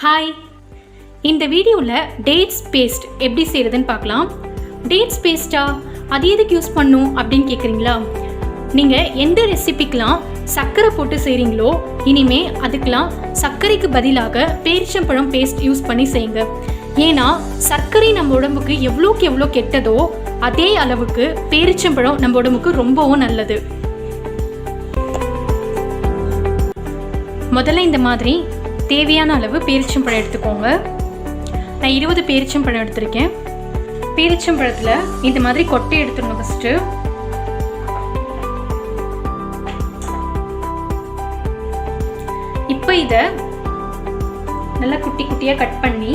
Hi, இந்த வீடியோவில் dates paste எப்படி செய்கிறதுன்னு பார்க்கலாம். டேட்ஸ் பேஸ்ட்டா அது எதுக்கு யூஸ் பண்ணும் அப்படின்னு கேட்குறீங்களா? நீங்கள் எந்த ரெசிபிக்கெலாம் சர்க்கரை போட்டு செய்கிறீங்களோ இனிமே அதுக்கெலாம் சர்க்கரைக்கு பதிலாக பேரிச்சம்பழம் பேஸ்ட் யூஸ் பண்ணி செய்யுங்க. ஏன்னா சர்க்கரை நம்ம உடம்புக்கு எவ்வளோக்கு எவ்வளோ கெட்டதோ அதே அளவுக்கு பேரிச்சம்பழம் நம்ம உடம்புக்கு ரொம்பவும் நல்லது. முதல்ல இந்த மாதிரி தேவையான அளவு பேரிச்சம்பழம் எடுத்துக்கோங்க. நான் 20 பேரிச்சம்பழம் எடுத்திருக்கேன். பேரிச்சம்பழத்தில் இந்த மாதிரி கொட்டை எடுத்துடணும். ஃபஸ்ட்டு இப்போ இதை நல்லா குட்டி குட்டியாக கட் பண்ணி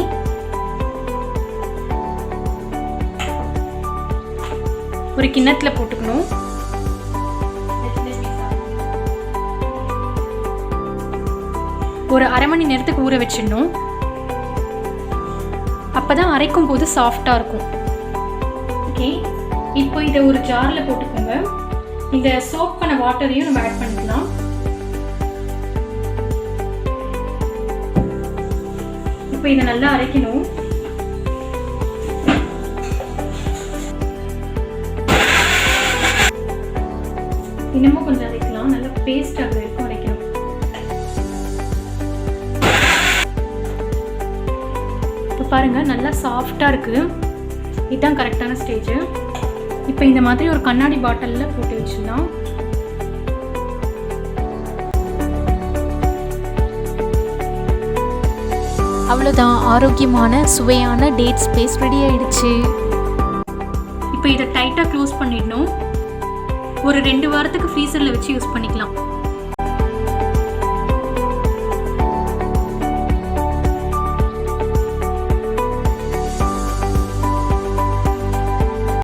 ஒரு கிண்ணத்தில் போட்டுக்கணும். ஒரு அரை மணி நேரத்துக்கு ஊற வச்சிடணும். அப்போதான் அரைக்கும் போது சாஃப்டாக இருக்கும். ஓகே, இப்போ இதை ஒரு ஜாரில் போட்டுக்கோங்க. இந்த சோப் பண்ண வாட்டரையும் நம்ம ஆட் பண்ணிக்கலாம். இப்போ இதை நல்லா அரைக்கணும். இன்னமும் கொஞ்சம் அரைக்கலாம். நல்லா பேஸ்ட் ஆகுது வரைக்கும் அரைக்கணும். இப்போ பாருங்கள், நல்லா சாஃப்டாக இருக்குது. இதுதான் கரெக்டான ஸ்டேஜு. இப்போ இந்த மாதிரி ஒரு கண்ணாடி பாட்டிலில் போட்டு வச்சிடலாம். அவ்வளோதான், ஆரோக்கியமான சுவையான டேட்ஸ் பேஸ்ட் ரெடி ஆயிடுச்சு. இப்போ இதை டைட்டாக க்ளோஸ் பண்ணிடணும். ஒரு 2 வாரத்துக்கு ஃப்ரீசரில் வச்சு யூஸ் பண்ணிக்கலாம்.